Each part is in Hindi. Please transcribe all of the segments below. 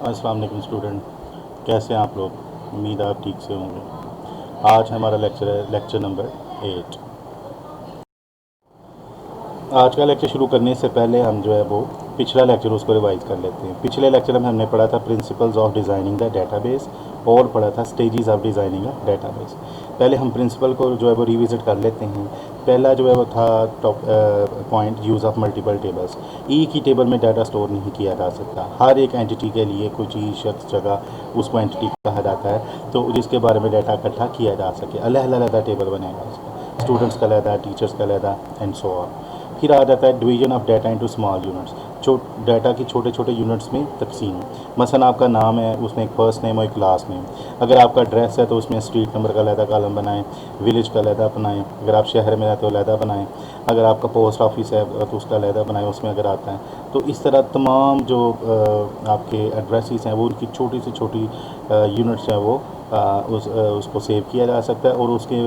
अस्सलाम वालेकुम स्टूडेंट, कैसे हैं आप लोग। उम्मीद है आप ठीक से होंगे। आज हमारा लेक्चर है लेक्चर नंबर 8। आज का लेक्चर शुरू करने से पहले हम जो है वो पिछला लेक्चर उसको रिवाइज कर लेते हैं। पिछले लेक्चर में हमने पढ़ा था principles of designing the database और पढ़ा था stages of designing a database. पहले हम प्रिंसिपल को जो है वो रिविज़िट कर लेते हैं। पहला जो है वो था top point, use of multiple tables. एक ही टेबल में डाटा स्टोर नहीं किया जा सकता। हर एक एंटिटी के लिए कोई चीज़, शख्स, जगह उसको एंटिटी कहा जाता है, तो जिसके बारे में डाटा इकट्ठा किया जा सके। अलग-अलग टेबल बनेगा उसका, स्टूडेंट्स का अलग, टीचर्स का अलग, एंड सो ऑन। फिर आ जाता है division of data into small units. Data की छोटे छोटे यूनिट्स में तकसीम। मसलन आपका नाम है, उसमें एक फर्स्ट नेम और एक लास्ट नेम। अगर आपका एड्रेस है तो उसमें स्ट्रीट नंबर का अलहदा कॉलम बनाएं, विलेज का अलहदा बनाएं। अगर आप शहर में रहते हो अलहदा बनाएं। अगर आपका पोस्ट ऑफिस है तो उसका अलहदा बनाएं, उसमें अगर आता है तो इस तरह तमाम जो आपके एड्रेसेस हैं वो उनकी छोटी से छोटी यूनिट्स हैं वो उसको सेव किया जा सकता है और उसके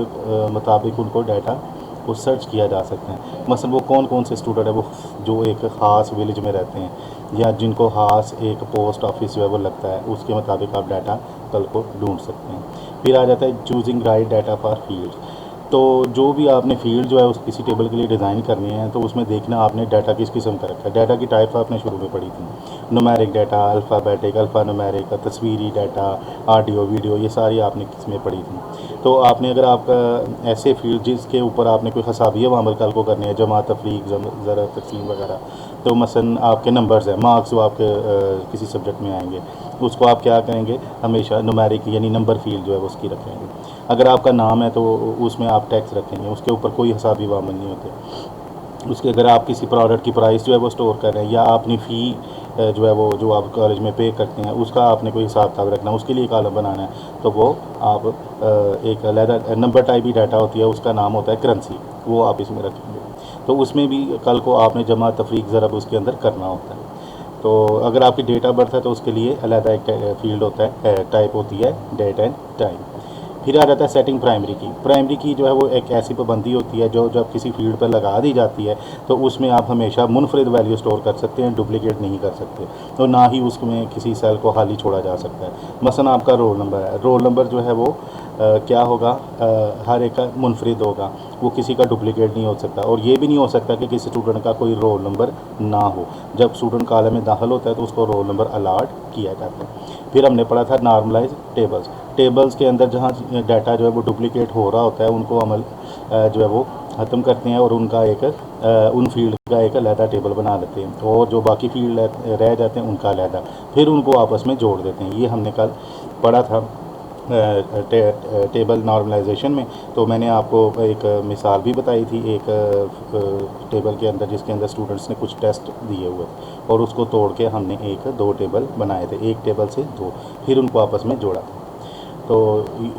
मुताबिक उनको डाटा वो सर्च किया जा सकते हैं। मसलन वो कौन कौन से स्टूडेंट है वो जो एक ख़ास विलेज में रहते हैं या जिनको ख़ास एक पोस्ट ऑफिस जो है वो लगता है, उसके मुताबिक आप डाटा कल को ढूंढ सकते हैं। फिर आ जाता है choosing right data for field. तो जो भी आपने फील्ड जो है उस किसी टेबल के लिए डिज़ाइन करनी है तो उसमें देखना आपने डाटा किस किस्म का रखा है। डाटा की टाइप आपने शुरू में पढ़ी थी, numeric data, alphabetic, alphanumeric, तस्वीरी डाटा, ऑडियो वीडियो, ये सारी आपने किस्में पढ़ी थी। तो आपने अगर आपका ऐसे फील्ड जिसके ऊपर आपने कोई हिसाबिया अमल कल को करने हैं, जमा, तफरीक, ज़रा, तकसीम वगैरह, तो मसलन आपके नंबर्स हैं, मार्क्स जो आपके किसी सब्जेक्ट में आएंगे, उसको आप क्या करेंगे, हमेशा न्यूमेरिक यानी नंबर फील्ड जो है वो उसकी रखेंगे। अगर आपका नाम है तो उसमें आप टैक्स रखेंगे, उसके ऊपर कोई हिसाबी वामल नहीं होते। उसके अगर आप किसी प्रोडक्ट की प्राइस जो है वो स्टोर कर रहे हैं या अपनी फ़ी जो है वो जो आप कॉलेज में पे करते हैं उसका आपने कोई हिसाब किताब रखना है, उसके लिए कॉलम बनाना है, तो वो आप एक अलग नंबर टाइप ही डाटा होती है, उसका नाम होता है करेंसी, वो आप इसमें रखेंगे। तो उसमें भी कल को आपने जमा, तफरीक, ज़रब उसके अंदर करना होता है। तो अगर आपकी डेट ऑफ बर्थ है तो उसके लिए अलग एक फील्ड होता है, टाइप होती है डेट एंड टाइम। फिर आ जाता है सेटिंग प्राइमरी की। प्राइमरी की जो है वो एक ऐसी पाबंदी होती है जो जब किसी फील्ड पर लगा दी जाती है तो उसमें आप हमेशा मुनफरिद वैल्यू स्टोर कर सकते हैं, डुप्लीकेट नहीं कर सकते, तो ना ही उसमें किसी सेल को खाली छोड़ा जा सकता है। मसलन आपका रोल नंबर है, रोल नंबर जो है वो क्या होगा, हर एक का मुनफरिद होगा, वो किसी का डुप्लीकेट नहीं हो सकता। और ये भी नहीं हो सकता कि किसी स्टूडेंट का कोई रोल नंबर ना हो। जब स्टूडेंट कॉलेज में दाखिल होता है तो उसको रोल नंबर अलाट किया जाता है। फिर हमने पढ़ा था नॉर्मलाइज टेबल्स। टेबल्स के अंदर जहाँ डाटा जो है वो डुप्लीकेट हो रहा होता है उनको अमल जो है वो ख़त्म करते हैं और उनका एक उन फील्ड का एक अलहदा टेबल बना लेते हैं और जो बाकी फील्ड रह जाते हैं उनका अलहदा, फिर उनको आपस में जोड़ देते हैं। ये हमने कल पढ़ा था टेबल नॉर्मलाइजेशन में। तो मैंने आपको एक मिसाल भी बताई थी, एक टेबल के अंदर जिसके अंदर स्टूडेंट्स ने कुछ टेस्ट दिए हुए और उसको तोड़ के हमने एक दो टेबल बनाए थे, एक टेबल से दो, फिर उनको आपस में जोड़ा था। तो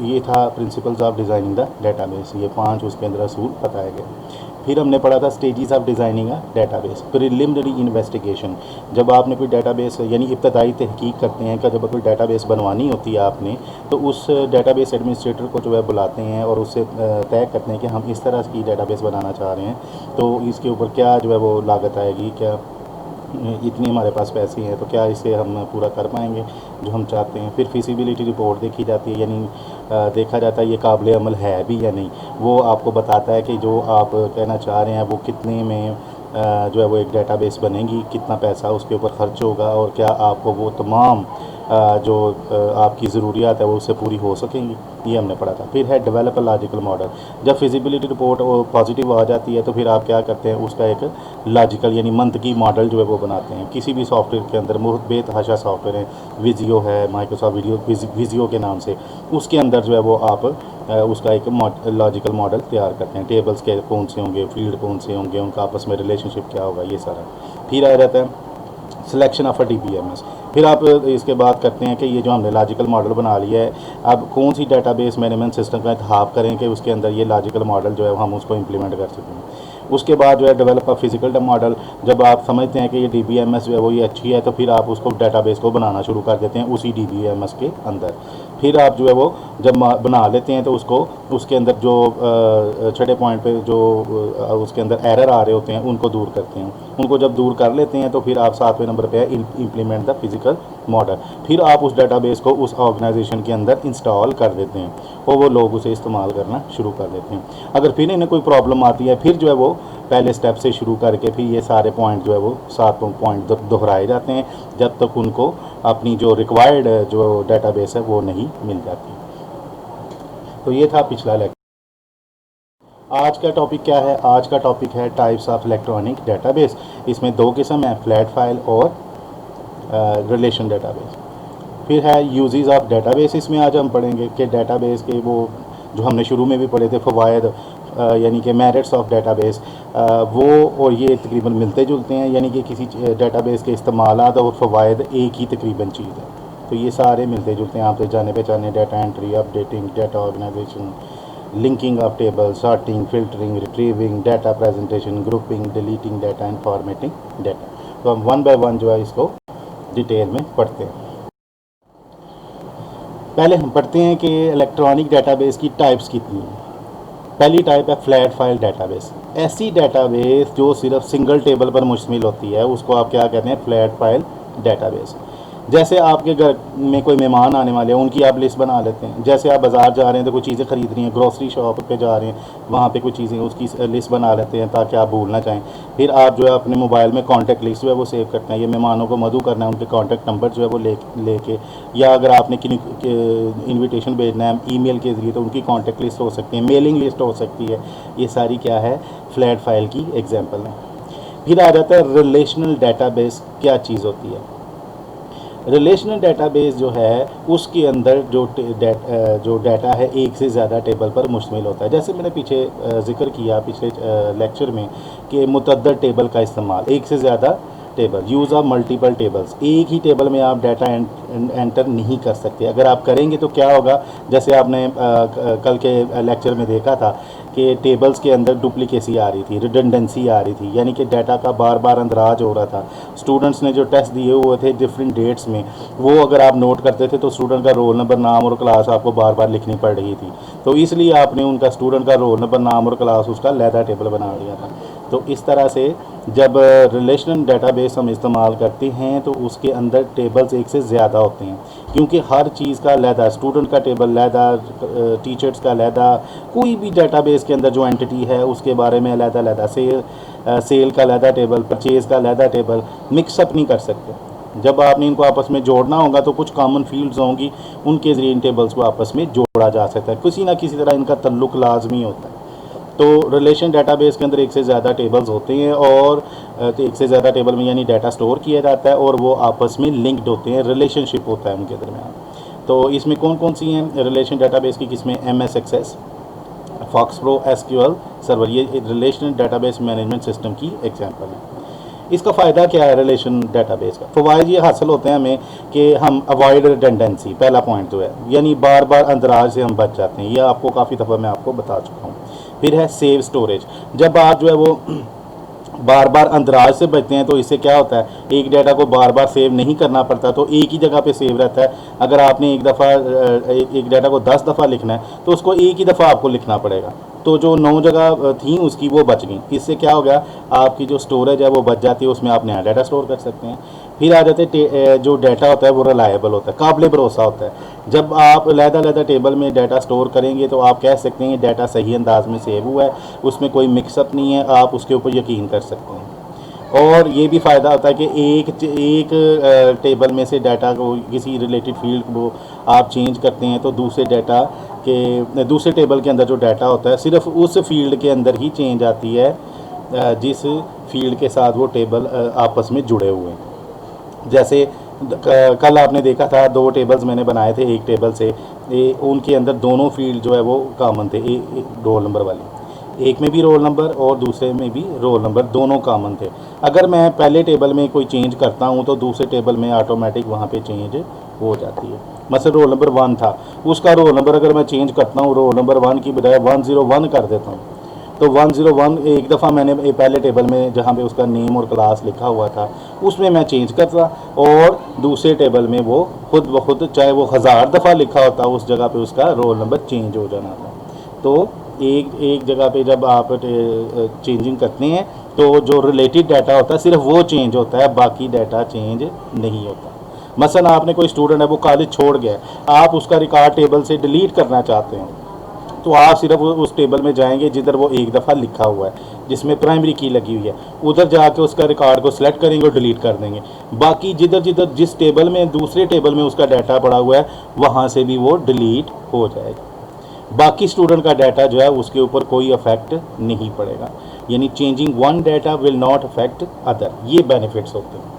ये था principles of designing the database, ये 5 उसके अंदर असूल बताए गए। फिर हमने पढ़ा था stages of designing a database. Preliminary investigation, जब आपने कोई डेटाबेस यानी इब्तदाई तहकीक करते हैं कि जब कोई डेटाबेस बनवानी होती है आपने, तो उस डेटाबेस एडमिनिस्ट्रेटर को जो है बुलाते हैं और उससे तय करते हैं कि हम इस तरह की डेटाबेस बनाना चाह रहे हैं, तो इसके ऊपर क्या जो है वो लागत आएगी, क्या इतनी हमारे पास पैसे हैं तो क्या इसे हम पूरा कर पाएंगे जो हम चाहते हैं। फिर फिजिबिलिटी रिपोर्ट देखी जाती है, यानी देखा जाता है ये काबिल अमल है भी या नहीं। वो आपको बताता है कि जो आप कहना चाह रहे हैं वो कितने में जो है वो एक डेटाबेस बनेगी, कितना पैसा उसके ऊपर खर्च होगा और क्या आपको वो तमाम जो आपकी ज़रूरियात है वो उससे पूरी हो सकेंगी, ये हमने पढ़ा था। फिर है डेवलप अ लॉजिकल मॉडल। जब फिजिबिलिटी रिपोर्ट पॉजिटिव आ जाती है तो फिर आप क्या करते हैं, उसका एक लॉजिकल यानी मंतकी मॉडल जो है वो बनाते हैं। किसी भी सॉफ्टवेयर के अंदर बेतहाशा सॉफ्टवेयर है, विजियो है, माइक्रोसॉफ्ट विजियो के नाम से, उसके अंदर जो है वो आप उसका एक लॉजिकल मॉडल तैयार करते हैं। टेबल्स के कौन से होंगे, फील्ड कौन से होंगे, उनका आपस में रिलेशनशिप क्या होगा, ये सारा। फिर आ जाता है सिलेक्शन ऑफ अ DBMS। फिर आप इसके बाद करते हैं कि ये जो हमने लॉजिकल मॉडल बना लिया है, अब कौन सी डेटाबेस मैनेजमेंट सिस्टम का इंतखाब करें कि उसके अंदर ये लॉजिकल मॉडल जो है हम उसको इम्प्लीमेंट कर सकें। उसके बाद जो है डेवलप अ फिजिकल मॉडल। जब आप समझते हैं कि ये DBMS जो है वो ये अच्छी है तो फिर आप उसको डेटाबेस को बनाना शुरू कर देते हैं उसी DBMS के अंदर। फिर आप जो है वो जब बना लेते हैं तो उसको उसके अंदर जो छठे पॉइंट पे जो उसके अंदर एरर आ रहे होते हैं उनको दूर करते हैं। उनको जब दूर कर लेते हैं तो फिर आप 7वें नंबर पे है इम्प्लीमेंट द फिजिकल मॉडल। फिर आप उस डाटाबेस को उस ऑर्गेनाइजेशन के अंदर इंस्टॉल कर देते हैं और वो लोग उसे इस्तेमाल करना शुरू कर देते हैं। अगर फिर इन्हें कोई प्रॉब्लम आती है फिर जो है वो पहले स्टेप से शुरू करके फिर ये सारे पॉइंट जो है वो 7 पॉइंट दोहराए जाते हैं जब तक उनको अपनी जो रिक्वायर्ड जो डेटाबेस है वो नहीं मिल जाती। तो ये था पिछला लेक्चर। आज का टॉपिक क्या है? आज का टॉपिक है टाइप्स ऑफ इलेक्ट्रॉनिक डेटाबेस। इसमें 2 किस्म है, फ्लैट फाइल और रिलेशन डेटाबेस। फिर है यूजेस ऑफ डेटाबेस। इसमें आज हम पढ़ेंगे कि डेटाबेस के वो जो हमने शुरू में भी पढ़े थे फ़वायद यानी कि मेरिट्स ऑफ डेटाबेस, वो और ये तकरीबन मिलते जुलते हैं, यानी कि किसी डेटाबेस के इस्तेमालात और फ़वायद एक ही तकरीबन चीज़ है। तो ये सारे मिलते जुलते हैं आपसे जाने पहचाने, data entry, updating, data organisation, linking of table, sorting, filtering, retrieving, data presentation, grouping, deleting data and formatting data. तो हम वन बाय वन जो है इसको डिटेल में पढ़ते हैं। पहले हम पढ़ते हैं कि इलेक्ट्रॉनिक डेटाबेस की टाइप्स कितनी हैं। पहली टाइप है फ्लैट फाइल डेटाबेस। ऐसी डेटाबेस जो सिर्फ सिंगल टेबल पर मुश्तमिल होती है उसको आप क्या कहते हैं? Flat file database. जैसे आपके घर में कोई मेहमान आने वाले हैं, उनकी आप लिस्ट बना लेते हैं। जैसे आप बाज़ार जा रहे हैं तो कोई चीज़ें ख़रीद रही हैं, ग्रोसरी शॉप पे जा रहे हैं, वहाँ पे कुछ चीज़ें उसकी लिस्ट बना लेते हैं ताकि आप भूल ना जाएं। फिर आप जो है अपने मोबाइल में कॉन्टैक्ट लिस्ट जो है वो सेव करते हैं। ये मेहमानों को मधु करना है, उनके कॉन्टैक्ट नंबर जो है वो लेके, या अगर आपने किसी इन्विटेशन भेजना है ईमेल के ज़रिए तो उनकी कॉन्टैक्ट लिस्ट हो सकती है, मेलिंग लिस्ट हो सकती है। ये सारी क्या है? फ्लैट फाइल की एग्जाम्पल है। फिर आ जाता है रिलेशनल डेटाबेस। क्या चीज़ होती है? रिलेशनल डेटाबेस जो है उसके अंदर जो डाटा है एक से ज़्यादा टेबल पर मुश्तमिल होता है। जैसे मैंने पीछे जिक्र किया पिछले लेक्चर में कि मुतअद्दिद टेबल का इस्तेमाल, एक से ज़्यादा table, use of multiple tables. एक ही टेबल में आप डाटा एंटर नहीं कर सकते। अगर आप करेंगे तो क्या होगा? जैसे आपने कल के लेक्चर में देखा था कि टेबल्स के अंदर डुप्लीकेसी आ रही थी, रिडंडेंसी आ रही थी, यानी कि डाटा का बार बार अंदराज हो रहा था। स्टूडेंट्स ने जो टेस्ट दिए हुए थे डिफरेंट डेट्स में, वो अगर आप नोट करते थे तो स्टूडेंट का रोल नंबर, नाम और क्लास आपको बार बार लिखनी पड़ रही थी। तो इसलिए आपने उनका स्टूडेंट का रोल नंबर, नाम और क्लास उसका लैदा टेबल बना दिया था। तो इस तरह से जब रिलेशनल डेटाबेस हम इस्तेमाल करते हैं तो उसके अंदर टेबल्स एक से ज़्यादा होते हैं, क्योंकि हर चीज़ का लैदा, स्टूडेंट का टेबल लैदा, टीचर्स का लैदा, कोई भी डेटाबेस के अंदर जो एंटिटी है उसके बारे में लैदा लैदा, सेल का लैदा टेबल, परचेज़ का लैदा टेबल, मिक्सअप नहीं कर सकते। जब आपने इनको आपस में जोड़ना होगा तो कुछ कॉमन फील्ड्स होंगी, उनके ज़रिए इन टेबल्स को आपस में जोड़ा जा सकता है। किसी ना किसी तरह इनका तल्लुक लाजमी होता है। तो रिलेशन डेटाबेस के अंदर एक से ज़्यादा टेबल्स होते हैं और तो एक से ज़्यादा टेबल में यानी डाटा स्टोर किया जाता है और वो आपस में लिंक्ड होते हैं, रिलेशनशिप होता है उनके दरमियान। तो इसमें कौन कौन सी हैं रिलेशन डेटाबेस की किस्में? MS एक्सेस, फॉक्सप्रो SQL सर्वर, ये रिलेशनल डेटाबेस मैनेजमेंट सिस्टम की एग्जांपल है। इसका फ़ायदा क्या है रिलेशन डेटाबेस का? फ़वाइद ये हासिल होते हैं हमें कि हम अवॉइड रिडंडेंसी, पहला पॉइंट जो है, यानी बार बार अंदराज से हम बच जाते हैं। यह आपको काफ़ी दफ़ा मैं आपको बता चुका हूँ। फिर है सेव स्टोरेज। जब आप जो है वो बार बार अंदराज से बचते हैं तो इससे क्या होता है? एक डाटा को बार बार सेव नहीं करना पड़ता, तो एक ही जगह पे सेव रहता है। अगर आपने एक दफ़ा एक डाटा को 10 दफ़ा लिखना है तो उसको एक ही दफ़ा आपको लिखना पड़ेगा। तो जो 9 जगह थी उसकी वो बच गई। इससे क्या हो गया? आपकी जो स्टोरेज है वो बच जाती है, उसमें आप नया डाटा स्टोर कर सकते हैं। फिर आ जाते जो डाटा होता है वो रिलायबल होता है, काबिल भरोसा होता है। जब आप लैदा टेबल में डाटा स्टोर करेंगे तो आप कह सकते हैं डाटा सही अंदाज में सेव हुआ है, उसमें कोई मिक्सअप नहीं है, आप उसके ऊपर यकीन कर सकते हैं। और ये भी फ़ायदा होता है कि एक टेबल में से डाटा को, किसी रिलेटेड फील्ड को आप चेंज करते हैं तो दूसरे टेबल के अंदर जो डाटा होता है सिर्फ उस फील्ड के अंदर ही चेंज आती है जिस फील्ड के साथ वो टेबल आपस में जुड़े हुए हैं। जैसे कल आपने देखा था 2 टेबल्स मैंने बनाए थे एक टेबल से, उनके अंदर दोनों फील्ड जो है वो कॉमन थे, रोल नंबर वाली, एक में भी रोल नंबर और दूसरे में भी रोल नंबर, दोनों कॉमन थे। अगर मैं पहले टेबल में कोई चेंज करता हूं तो दूसरे टेबल में ऑटोमेटिक वहां पे चेंज हो जाती है। मतलब रोल नंबर 1 था, उसका रोल नंबर अगर मैं चेंज करता हूं, रोल नंबर 1 की बजाय 101 कर देता हूं, तो 101 एक दफ़ा मैंने पहले टेबल में जहाँ पे उसका नेम और क्लास लिखा हुआ था उसमें मैं चेंज करता, और दूसरे टेबल में वो खुद ब खुद चाहे वो 1000 दफ़ा लिखा होता उस जगह पे उसका रोल नंबर चेंज हो जाना था। तो एक एक जगह पे जब आप चेंजिंग करते हैं तो जो रिलेटेड डाटा होता है सिर्फ वो चेंज होता है, बाकी डाटा चेंज नहीं होता। मसलन आपने कोई स्टूडेंट है वो कॉलेज छोड़ गया, आप उसका रिकॉर्ड टेबल से डिलीट करना चाहते हैं, तो आप सिर्फ उस टेबल में जाएंगे जिधर वो एक दफ़ा लिखा हुआ है जिसमें प्राइमरी की लगी हुई है, उधर जाके उसका रिकॉर्ड को सिलेक्ट करेंगे और डिलीट कर देंगे। बाकी जिधर जिधर जिस टेबल में दूसरे टेबल में उसका डाटा पड़ा हुआ है वहाँ से भी वो डिलीट हो जाएगा। बाकी स्टूडेंट का डाटा जो है उसके ऊपर कोई अफेक्ट नहीं पड़ेगा, यानी changing one data will not affect other, ये बेनिफिट्स होते हैं।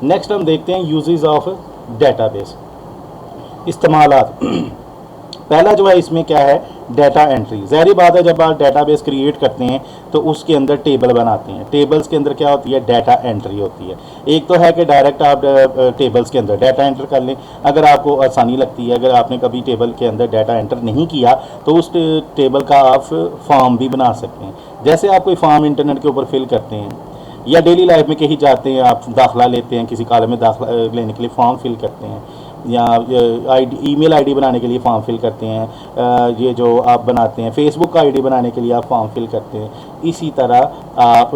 नेक्स्ट हम देखते हैं यूजेस ऑफ डेटाबेस, इस्तेमालात। पहला जो है इसमें क्या है, डाटा एंट्री। ज़ाहिर बात है जब आप डाटाबेस क्रिएट करते हैं तो उसके अंदर टेबल बनाते हैं, टेबल्स के अंदर क्या होती है, डाटा एंट्री होती है। एक तो है कि डायरेक्ट आप टेबल्स के अंदर डाटा एंटर कर लें, अगर आपको आसानी लगती है, अगर आपने कभी टेबल के अंदर डाटा एंटर नहीं किया तो उस टेबल का आप फॉर्म भी बना सकते हैं। जैसे आप कोई फॉर्म इंटरनेट के ऊपर फिल करते हैं या डेली लाइफ में कहीं जाते हैं, आप दाखिला लेते हैं, किसी कॉलेज में दाखिला लेने के लिए फॉर्म फिल करते हैं, या ईमेल आईडी बनाने के लिए फॉर्म फिल करते हैं, ये जो आप बनाते हैं फेसबुक का आईडी बनाने के लिए आप फॉर्म फिल करते हैं। इसी तरह आप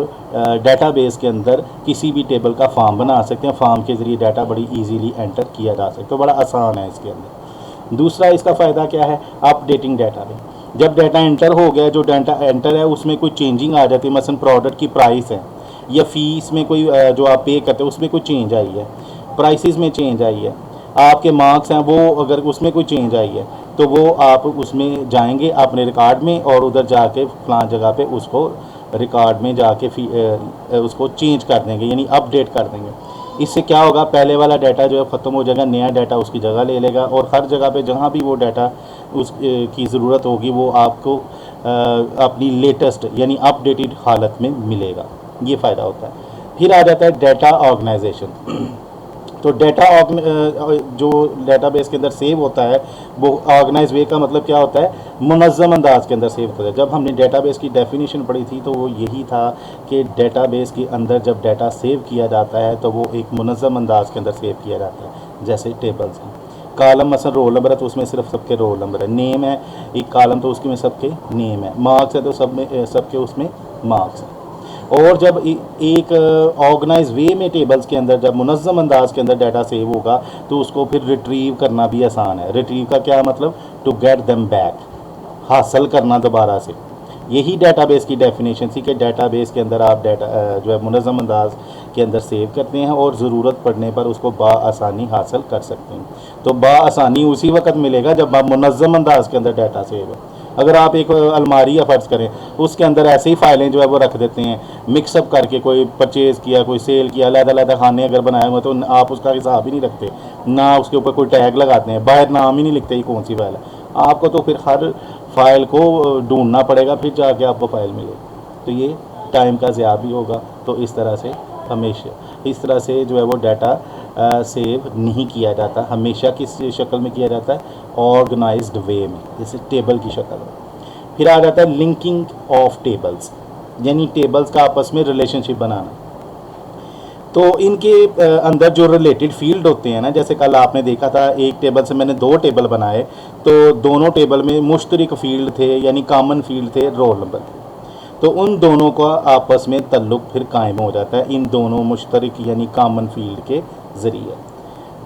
डेटाबेस के अंदर किसी भी टेबल का फॉर्म बना सकते हैं, फॉर्म के ज़रिए डाटा बड़ी इजीली एंटर किया जा सकता है, तो बड़ा आसान है इसके अंदर। दूसरा इसका फ़ायदा क्या है, अपडेटिंग डाटा में। जब डाटा एंटर हो गया, जो डाटा एंटर है उसमें कोई चेंजिंग आ जाती है, मसलन प्रोडक्ट की प्राइस है या फ़ीस में कोई जो आप पे करते हैं उसमें कोई चेंज आई है, प्राइसेस में चेंज आई है, आपके मार्क्स हैं वो अगर उसमें कोई चेंज आई है तो वो आप उसमें जाएंगे अपने रिकॉर्ड में और उधर जाके फलां जगह पे उसको रिकॉर्ड में जाके उसको चेंज कर देंगे, यानी अपडेट कर देंगे। इससे क्या होगा, पहले वाला डाटा जो है ख़त्म हो जाएगा, नया डाटा उसकी जगह ले लेगा, और हर जगह पे जहाँ भी वो डाटा उस की ज़रूरत होगी वो आपको अपनी लेटेस्ट यानी अपडेटेड हालत में मिलेगा। ये फ़ायदा होता है। फिर आ जाता है डाटा ऑर्गेनाइजेशन। तो डाटा जो डेटाबेस के अंदर सेव होता है वो ऑर्गेनाइज वे का मतलब क्या होता है, मुनज़्ज़म अंदाज के अंदर सेव होता है। जब हमने डेटाबेस की डेफिनेशन पढ़ी थी तो वो यही था कि डेटाबेस के अंदर जब डाटा सेव किया जाता है तो वो एक मुनज़्ज़म अंदाज के अंदर सेव किया जाता है। जैसे टेबल्स हैं, कॉलम मसलन रोल नंबर है तो उसमें सिर्फ सबके रोल नंबर है, नेम है एक कॉलम तो उसके में सबके नेम है, मार्क्स है तो सबके उसमें मार्क्स है। और जब एक ऑर्गेनाइज वे में टेबल्स के अंदर जब मुनज़्ज़म अंदाज के अंदर डाटा सेव होगा तो उसको फिर रिट्रीव करना भी आसान है। रिट्रीव का क्या मतलब, टू गेट देम बैक, हासिल करना दोबारा से। यही डाटाबेस की डेफिनेशन थी कि डाटाबेस के अंदर आप डाटा जो है मुनज़्ज़म अंदाज के अंदर सेव करते हैं और ज़रूरत पड़ने पर उसको बाआसानी हासिल कर सकते हैं। तो बाआसानी उसी वक्त मिलेगा जब आप मुनज़्ज़म अंदाज के अंदर डाटा सेव है। अगर आप एक अलमारी या फ़र्ज़ करें उसके अंदर ऐसे ही फाइलें जो है वो रख देते हैं मिक्सअप करके, कोई परचेज़ किया कोई सेल किया, अलग-अलग खाने अगर बनाए हुए तो आप उसका हिसाब ही नहीं रखते, ना उसके ऊपर कोई टैग लगाते हैं, बाहर नाम ही नहीं लिखते ये कौन सी फाइल है। आपको तो फिर हर फाइल को ढूंढना पड़ेगा फिर जाके आपको फ़ाइल मिलेगी, तो ये टाइम का ज़िया भी होगा। तो इस तरह से हमेशा इस तरह से जो है वो डाटा सेव नहीं किया जाता, हमेशा किस शक्ल में किया जाता है, ऑर्गेनाइज्ड वे में, जैसे टेबल की शक्ल में। फिर आ जाता है लिंकिंग ऑफ टेबल्स, यानी टेबल्स का आपस में रिलेशनशिप बनाना। तो इनके अंदर जो रिलेटेड फील्ड होते हैं ना, जैसे कल आपने देखा था एक टेबल से मैंने 2 टेबल बनाए तो दोनों टेबल में मुश्तरक फील्ड थे, यानी कॉमन फील्ड थे, रोल नंबर थे। तो उन दोनों का आपस में तल्लुक़ फिर कायम हो जाता है इन दोनों मुश्तरक यानी कॉमन फील्ड के ज़रिए।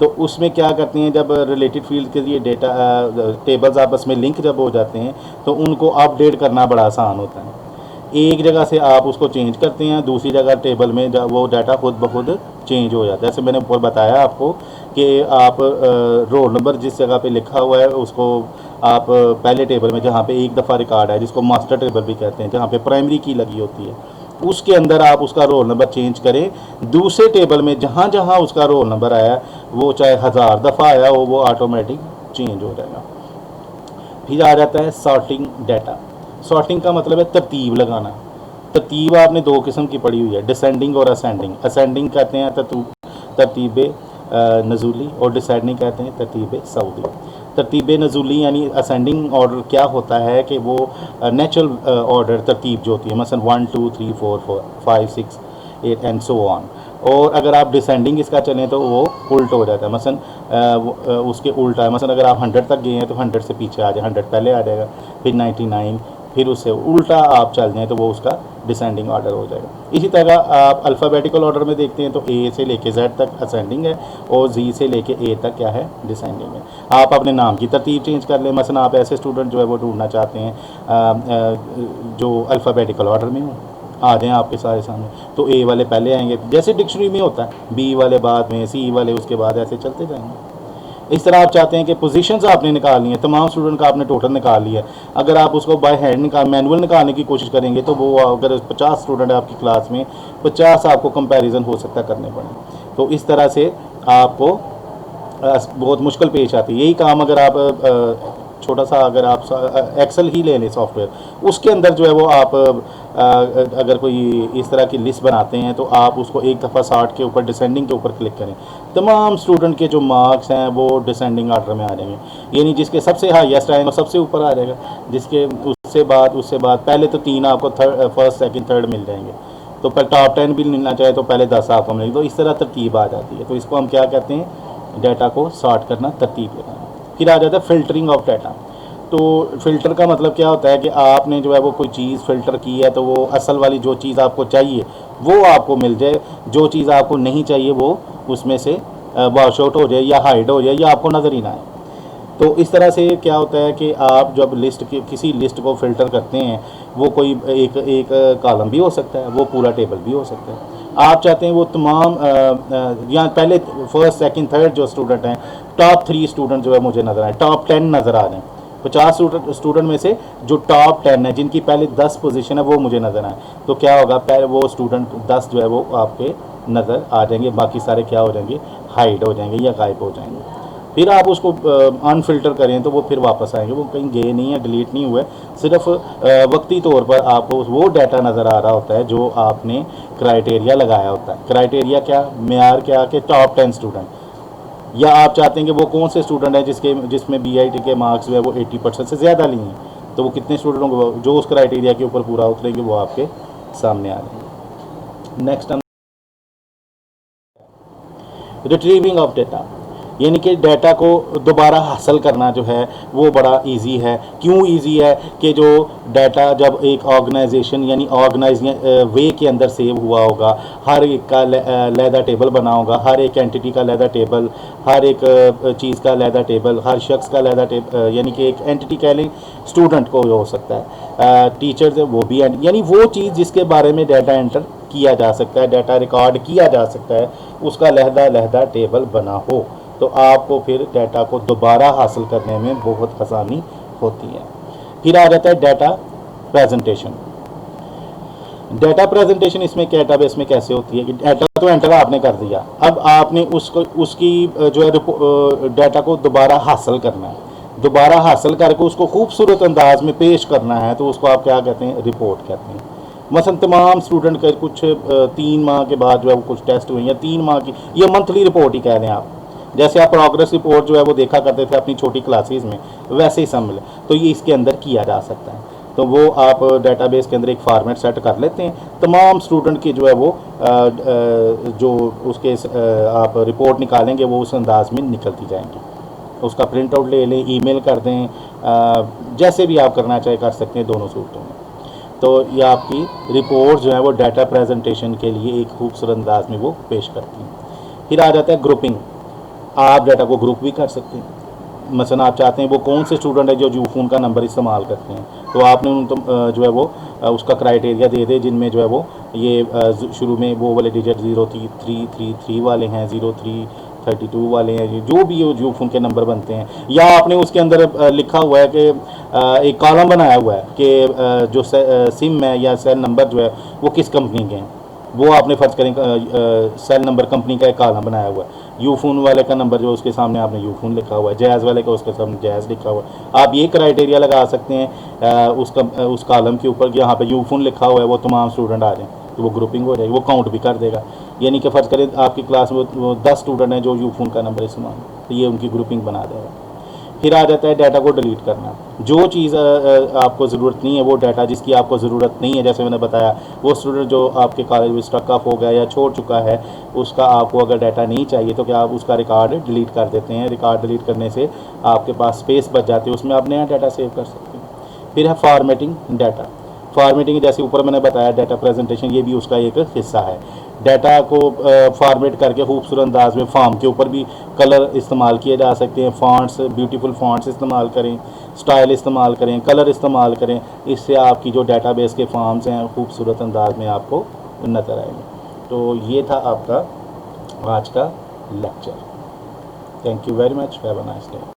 तो उसमें क्या करते हैं, जब रिलेटेड फील्ड के लिए डेटा टेबल्स आपस में लिंक जब हो जाते हैं तो उनको अपडेट करना बड़ा आसान होता है। एक जगह से आप उसको चेंज करते हैं, दूसरी जगह टेबल में जब वो डाटा खुद ब खुद चेंज हो जाता है। जैसे मैंने ऊपर बताया आपको कि आप रोल नंबर जिस जगह पे लिखा हुआ है उसको आप पहले टेबल में जहाँ पे एक दफ़ा रिकॉर्ड है, जिसको मास्टर टेबल भी कहते हैं, जहाँ पे प्राइमरी की लगी होती है, उसके अंदर आप उसका रोल नंबर चेंज करें, दूसरे टेबल में जहाँ जहाँ उसका रोल नंबर आया वो चाहे 1000 दफ़ा आया हो वो ऑटोमेटिक चेंज हो जाएगा। फिर आ जाता है सॉर्टिंग डाटा। सॉर्टिंग का मतलब है तरतीब लगाना। तरतीब आपने 2 किस्म की पढ़ी हुई है, डिसेंडिंग और असेंडिंग। असेंडिंग कहते हैं तरतीब नज़ूली और डिसेंडिंग कहते हैं तरतीब सऊदी। तरतीब नज़ुली यानी असेंडिंग ऑर्डर क्या होता है कि वो नेचुरल ऑर्डर तरतीब जो होती है, मसलन 1 2 3 4 5 6 8 एंड सो ऑन। और अगर आप डिसेंडिंग इसका चलें तो वो उल्ट हो जाता है, मसलन उसके उल्टा है। मसलन अगर आप 100 तक गए हैं तो 100 से पीछे आ जाए, 100 पहले आ जाएगा, फिर 99, फिर उससे उल्टा आप चल जाएँ तो वो उसका डिसेंडिंग ऑर्डर हो जाएगा। इसी तरह आप अल्फ़ाबेटिकल ऑर्डर में देखते हैं तो ए से लेके जेड तक असेंडिंग है और जी से लेके ए तक क्या है, डिसेंडिंग है। आप अपने नाम की तरतीब चेंज कर लें, मसलन आप ऐसे स्टूडेंट जो है वो ढूंढना चाहते हैं जो अल्फ़ाबेटिकल ऑर्डर में हो, आ जाएँ आपके सारे सामने, तो ए वाले पहले आएंगे, जैसे डिक्शनरी में होता है, बी वाले बाद में, सी वाले उसके बाद, ऐसे चलते जाएंगे। इस तरह आप चाहते हैं कि पोजीशंस आपने निकालनी है, तमाम स्टूडेंट का आपने टोटल निकाल लिया। अगर आप उसको बाय हैंड मैनुअल निकालने की कोशिश करेंगे तो वो अगर 50 स्टूडेंट है आपकी क्लास में, 50 आपको कंपैरिजन हो सकता है करने पड़े। तो इस तरह से आपको बहुत मुश्किल पेश आती है। यही काम अगर आप छोटा सा अगर आप एक्सेल ही ले लें सॉफ्टवेयर, उसके अंदर जो है वो आप अगर कोई इस तरह की लिस्ट बनाते हैं तो आप उसको एक दफ़ा 60 के ऊपर डिसेंडिंग के ऊपर क्लिक करें, तमाम स्टूडेंट के जो मार्क्स हैं वो डिसेंडिंग ऑर्डर में आ जाएंगे, यानी जिसके सबसे हाईएस्ट आएंगे सबसे ऊपर आ जाएगा, जिसके उससे बाद पहले तो 3 आपको फर्स्ट सेकंड थर्ड मिल जाएंगे, तो पर टॉप 10 भी मिलना चाहे तो पहले 10 आपको मिलेंगे। तो इस तरह तरतीब आ जाती है। तो इसको हम क्या कहते हैं, डाटा को सॉर्ट करना, तरतीब लगाना। फिर आ जाता है फ़िल्टरिंग ऑफ डाटा। तो फ़िल्टर का मतलब क्या होता है कि आपने जो है वो कोई चीज़ फ़िल्टर की है तो वो असल वाली जो चीज़ आपको चाहिए वो आपको मिल जाए, जो चीज़ आपको नहीं चाहिए वो उसमें से वॉश आउट हो जाए या हाइड हो जाए या आपको नज़र ही ना आए। तो इस तरह से क्या होता है कि आप जब किसी लिस्ट को फ़िल्टर करते हैं, वो कोई एक कॉलम भी हो सकता है, वो पूरा टेबल भी हो सकता है। आप चाहते हैं वो तमाम यहाँ पहले फर्स्ट सेकंड थर्ड जो स्टूडेंट हैं, टॉप 3 स्टूडेंट जो है मुझे नज़र आए, टॉप 10 नज़र आ रहे हैं, 50 स्टूडेंट में से जो टॉप 10 है, जिनकी पहले 10 पोजीशन है, वो मुझे नज़र आए, तो क्या होगा, पहले वो स्टूडेंट 10 जो है वो आपके नज़र आ जाएंगे, बाकी सारे क्या हो जाएंगे, हाइड हो जाएंगे या गायब हो जाएंगे। फिर आप उसको अनफिल्टर करें तो वो फिर वापस आएंगे, वो कहीं गए नहीं है, डिलीट नहीं हुए, सिर्फ वक्ती तौर पर आपको वो डाटा नज़र आ रहा होता है जो आपने क्राइटेरिया लगाया होता है। क्राइटेरिया क्या, मेयार क्या, कि टॉप 10 स्टूडेंट, या आप चाहते हैं कि वो कौन से स्टूडेंट हैं जिसमें BIT के मार्क्स जो है वो 80% से ज़्यादा लिए हैं, तो वो कितने स्टूडेंट होंगे जो उस क्राइटेरिया के ऊपर पूरा उतरेंगे, वो आपके सामने आ जाएंगे। नेक्स्ट हम रिट्रीविंग ऑफ डाटा, यानी कि डाटा को दोबारा हासिल करना जो है वो बड़ा इजी है। क्यों इजी है कि जो डाटा जब एक ऑर्गेनाइजेशन यानी ऑर्गेनाइज वे के अंदर सेव हुआ होगा, हर एक का लैदा टेबल बना होगा, हर एक एंटिटी का लैदा टेबल, हर एक चीज़ का लैदा टेबल, हर शख्स का लैदा टेबल, यानी कि एक एंटिटी कह लें, स्टूडेंट को हो सकता है, टीचर्स वो भी, यानी वो चीज़ जिसके बारे में डाटा एंटर किया जा सकता है, डाटा रिकॉर्ड किया जा सकता है, उसका लहदा टेबल बना हो, तो आपको फिर डाटा को दोबारा हासिल करने में बहुत आसानी होती है। फिर आ जाता है डाटा प्रेजेंटेशन। डाटा प्रेजेंटेशन इसमें डेटाबेस में कैसे होती है कि डाटा तो एंटर आपने कर दिया, अब आपने उसकी जो है डाटा को दोबारा हासिल करना है, दोबारा हासिल करके उसको खूबसूरत अंदाज में पेश करना है, तो उसको आप क्या कहते हैं, रिपोर्ट कहते हैं। मसलन तमाम स्टूडेंट के कुछ 3 माह के बाद जो है वो कुछ टेस्ट हुए, या 3 माह की, ये मंथली रिपोर्ट ही कह लें आप, जैसे आप प्रोग्रेस रिपोर्ट जो है वो देखा करते थे अपनी छोटी क्लासेस में, वैसे ही समझ, तो ये इसके अंदर किया जा सकता है। तो वो आप डाटाबेस के अंदर एक फॉर्मेट सेट कर लेते हैं, तमाम स्टूडेंट की जो है वो जो उसके आप रिपोर्ट निकालेंगे वो उस अंदाज में निकलती जाएंगी। उसका प्रिंट आउट ले लें, ईमेल कर दें, जैसे भी आप करना चाहे कर सकते हैं दोनों सूरतों में। तो ये आपकी रिपोर्ट जो है वो डाटा प्रेजेंटेशन के लिए एक खूबसूरत अंदाज में वो पेश करती हैं। फिर आ जाता है ग्रुपिंग। आप डाटा को ग्रुप भी कर सकते हैं, मसलन आप चाहते हैं वो कौन से स्टूडेंट है जो यूफोन का नंबर इस्तेमाल करते हैं, तो आपने उन जो है वो उसका क्राइटेरिया दे दे, जिनमें जो है वो ये शुरू में वो वाले डिजिट 0333 वाले हैं, 0332 वाले हैं, जो भी यूफोन के नंबर बनते हैं, या आपने उसके अंदर लिखा हुआ है कि एक कॉलम बनाया हुआ है कि जो सिम है या सेल नंबर जो है वो किस कंपनी के हैं, वो आपने फ़र्ज़ करें सेल नंबर कंपनी का एक कॉलम बनाया हुआ है, यूफोन वाले का नंबर जो उसके सामने आपने यूफोन लिखा हुआ है, जैज़ वाले का उसके सामने जैज़ लिखा हुआ है। आप ये क्राइटेरिया लगा सकते हैं उस कॉलम के ऊपर कि यहाँ पे यूफोन लिखा हुआ है, वो तमाम स्टूडेंट आ जाएँ, तो वो ग्रुपिंग हो जाएगी, वो काउंट भी कर देगा। यानी कि फ़र्ज़ करें आपकी क्लास में वो 10 स्टूडेंट हैं जो यूफोन का नंबर इस्तेमाल, तो ये उनकी ग्रुपिंग बना देगा। फिर आ जाता है डाटा को डिलीट करना। जो चीज़ आपको ज़रूरत नहीं है, वो डाटा जिसकी आपको ज़रूरत नहीं है, जैसे मैंने बताया, वो स्टूडेंट जो आपके कॉलेज में स्टक ऑफ हो गया या छोड़ चुका है, उसका आपको अगर डाटा नहीं चाहिए तो क्या आप उसका रिकॉर्ड डिलीट कर देते हैं। रिकॉर्ड डिलीट करने से आपके पास स्पेस बच जाती है, उसमें आप नया डाटा सेव कर सकते हैं। फिर है फॉर्मेटिंग डाटा। फॉर्मेटिंग जैसे ऊपर मैंने बताया डाटा प्रेजेंटेशन, ये भी उसका एक हिस्सा है। डाटा को फॉर्मेट करके खूबसूरत अंदाज में फॉर्म के ऊपर भी कलर इस्तेमाल किए जा सकते हैं। फ़ॉन्ट्स, ब्यूटीफुल फ़ॉन्ट्स इस्तेमाल करें, स्टाइल इस्तेमाल करें, कलर इस्तेमाल करें, इससे आपकी जो डाटाबेस के फॉर्म्स हैं खूबसूरत अंदाज में आपको नज़र आएंगे। तो ये था आपका आज का lecture. Thank you very much, have a nice day.